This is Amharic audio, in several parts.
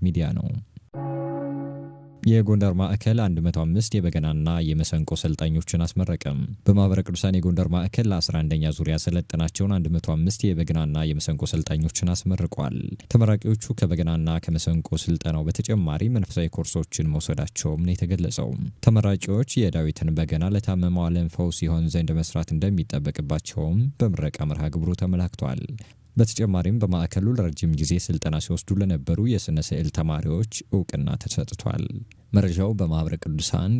ሚዲያ ነው። የጎንደር ማዕከል 105 የበገናና የመሰንቆ ሰልጣኞችን አስመረቀም። በማህበረ ቅዱሳን የጎንደር ማዕከል ለ11ኛ ዙሪያ ሰለጠናቸውን 105 የበገናና የመሰንቆ ሰልጣኞችን አስመርቋል። ተመራቂዎቹ ከበገናና ከመሰንቆ ስልጠናው በተጨማሪ መንፈሳዊ ኮርሶችን መውሰዳቸውም ነው የተገለጸው። ተመራቂዎች የዳዊትን በገና ለታመመው ዓለም ፈውስ ይሆን ዘንድ መስራት እንደሚጠበቅባቸውም በምረቃ መርሃ ግብሩ ተመላክቷል። በተጨማሪም በማዕከሉ ለረጅም ጊዜ ስልጠና ሲወስዱ ለነበሩ የስነ ስዕል ተማሪዎች እውቅና ተሰጥቷል። መረጃው በማህበረ ቅዱሳን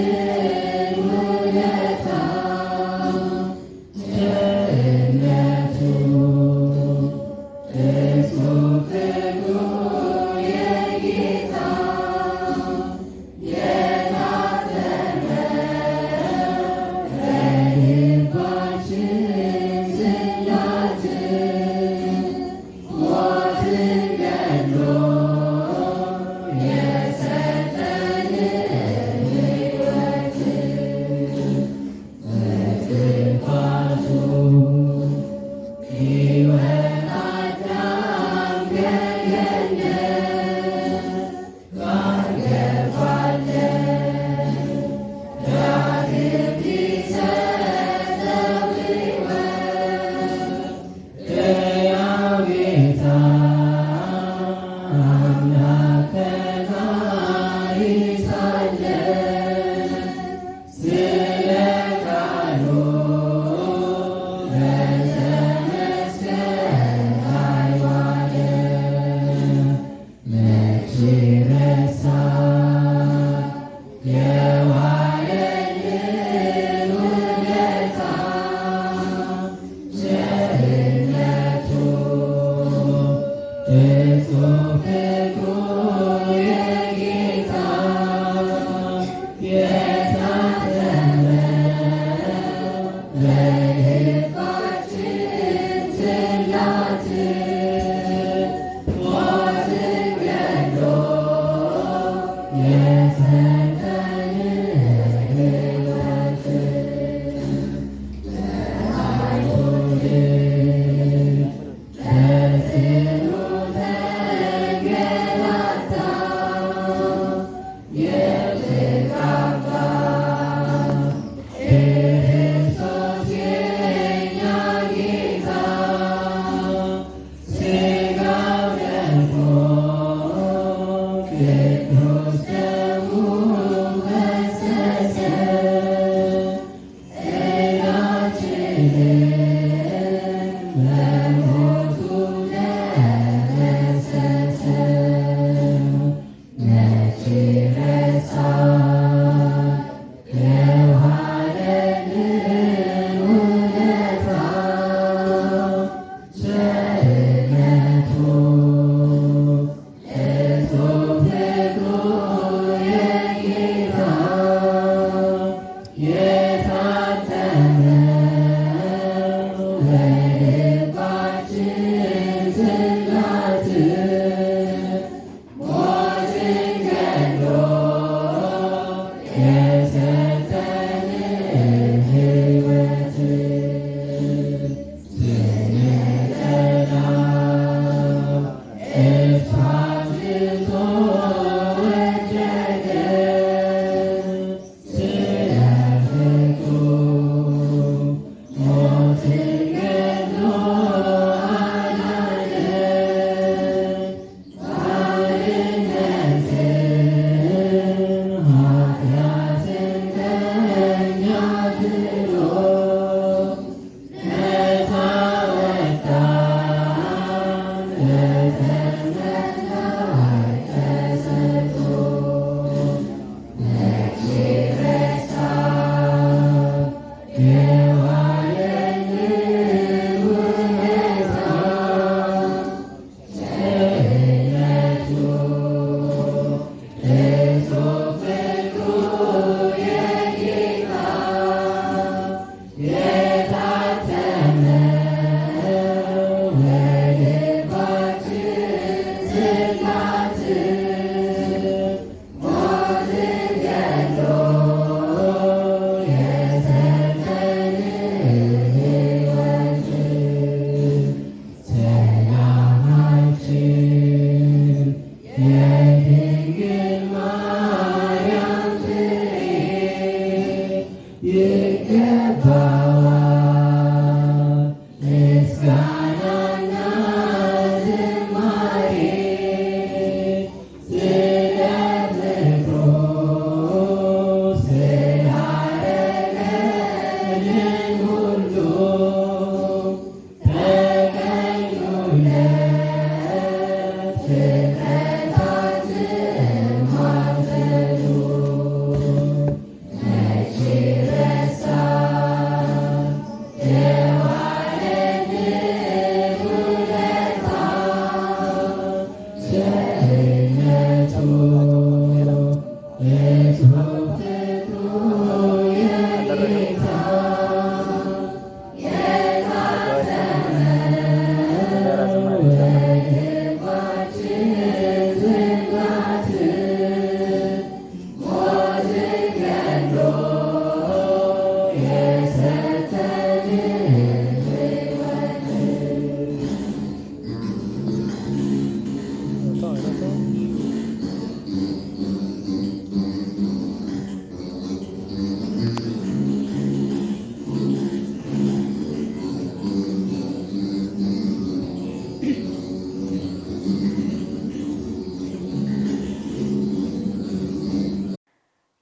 የዋለልን ውለታ ቸርነቱ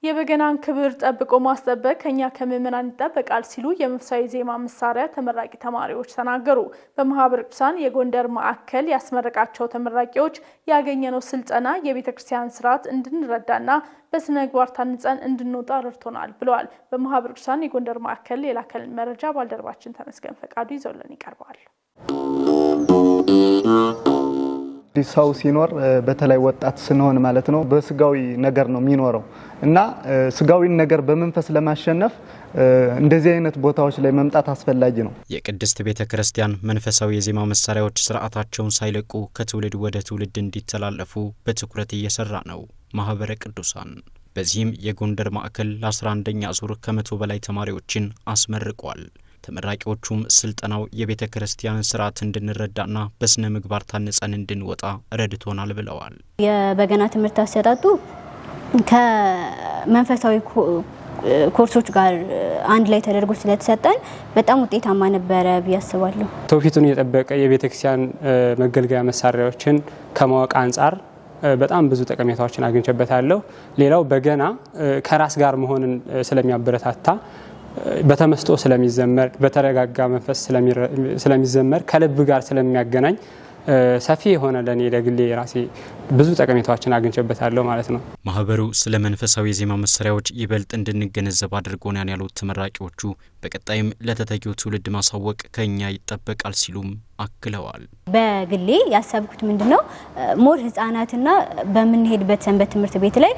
የበገናን ክብር ጠብቆ ማስጠበቅ ከኛ ከምዕመናን ይጠበቃል ሲሉ የመንፈሳዊ ዜማ መሳሪያ ተመራቂ ተማሪዎች ተናገሩ። በማህበረ ቅዱሳን የጎንደር ማዕከል ያስመረቃቸው ተመራቂዎች ያገኘነው ስልጠና የቤተክርስቲያን ስርዓት እንድንረዳና በስነ ምግባር ታንጸን እንድንወጣ ረድቶናል ብለዋል። በማህበረ ቅዱሳን የጎንደር ማዕከል የላከልን መረጃ ባልደረባችን ተመስገን ፈቃዱ ይዘውልን ይቀርባል። ሰው ሲኖር በተለይ ወጣት ስንሆን ማለት ነው በስጋዊ ነገር ነው የሚኖረው እና ስጋዊን ነገር በመንፈስ ለማሸነፍ እንደዚህ አይነት ቦታዎች ላይ መምጣት አስፈላጊ ነው። የቅድስት ቤተክርስቲያን መንፈሳዊ የዜማ መሳሪያዎች ስርዓታቸውን ሳይለቁ ከትውልድ ወደ ትውልድ እንዲተላለፉ በትኩረት እየሰራ ነው ማህበረ ቅዱሳን። በዚህም የጎንደር ማዕከል ለ11ኛ ዙር ከ100 በላይ ተማሪዎችን አስመርቋል። ተመራቂዎቹም ስልጠናው የቤተክርስቲያን ስርዓት እንድንረዳና በስነ ምግባር ታንጸን እንድንወጣ ረድቶናል ብለዋል። የበገና ትምህርት አሰጣጡ ከመንፈሳዊ ኮርሶች ጋር አንድ ላይ ተደርጎ ስለተሰጠን በጣም ውጤታማ ነበረ ብያስባለሁ። ተውፊቱን የጠበቀ የቤተክርስቲያን መገልገያ መሳሪያዎችን ከማወቅ አንፃር በጣም ብዙ ጠቀሜታዎችን አግኝቼበታለሁ። ሌላው በገና ከራስ ጋር መሆንን ስለሚያበረታታ በተመስጦ ስለሚዘመር በተረጋጋ መንፈስ ስለሚዘመር ከልብ ጋር ስለሚያገናኝ ሰፊ የሆነ ለኔ ለግሌ ራሴ ብዙ ጠቀሜታዎችን አግኝቼበታለሁ ማለት ነው። ማህበሩ ስለ መንፈሳዊ የዜማ መሳሪያዎች ይበልጥ እንድንገነዘብ አድርጎናል ያሉት ተመራቂዎቹ በቀጣይም ለተተኪው ትውልድ ማሳወቅ ከኛ ይጠበቃል ሲሉም አክለዋል። በግሌ ያሰብኩት ምንድነው ሞር ህፃናትና በመንሄድበት ሰንበት ትምህርት ቤት ላይ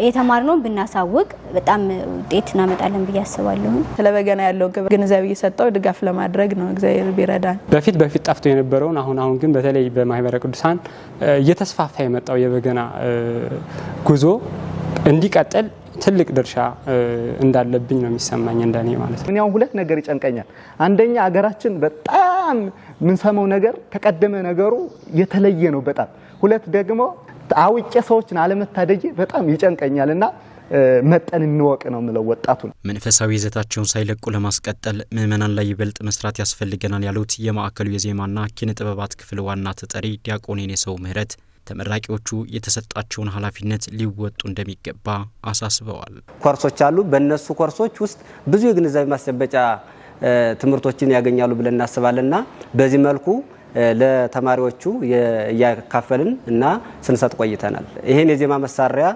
የተማርነው ብናሳውቅ በጣም ውጤት እናመጣለን ብዬ አስባለሁ። ስለበገና ያለው ግንዛቤ እየሰጠው ድጋፍ ለማድረግ ነው እግዚአብሔር ቢረዳን። በፊት ጠፍቶ የነበረውን አሁን ግን በተለይ በማህበረ ቅዱሳን እየተስፋፋ የመጣው የበገና ጉዞ እንዲቀጥል ትልቅ ድርሻ እንዳለብኝ ነው የሚሰማኝ እንደኔ ማለት ነው። እኔ አሁን ሁለት ነገር ይጨንቀኛል። አንደኛ አገራችን በጣም ምን ሰማው ነገር ተቀደመ ነገሩ የተለየ ነው በጣም። ሁለት ደግሞ አውቄ ሰዎችን አለመታደጂ በጣም ይጨንቀኛልና መጠን እንወቅ ነው ምለው ወጣቱን። መንፈሳዊ ይዘታቸውን ሳይለቁ ለማስቀጠል ምዕመናን ላይ ይበልጥ መስራት ያስፈልገናል ያሉት የማዕከሉ የዜማና ኪነ ጥበባት ክፍል ዋና ተጠሪ ዲያቆን የኔሰው ምህረት ተመራቂዎቹ የተሰጣቸውን ኃላፊነት ሊወጡ እንደሚገባ አሳስበዋል። ኮርሶች አሉ። በእነሱ ኮርሶች ውስጥ ብዙ የግንዛቤ ማስጨበጫ ትምህርቶችን ያገኛሉ ብለን እናስባለንና በዚህ መልኩ ለተማሪዎቹ ያካፈልን እና ስንሰጥ ቆይተናል። ይሄን የዜማ መሳሪያ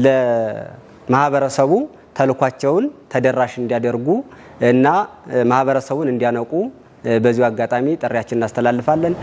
ለማህበረሰቡ ተልኳቸውን ተደራሽ እንዲያደርጉ እና ማህበረሰቡን እንዲያነቁ በዚሁ አጋጣሚ ጥሪያችንን እናስተላልፋለን።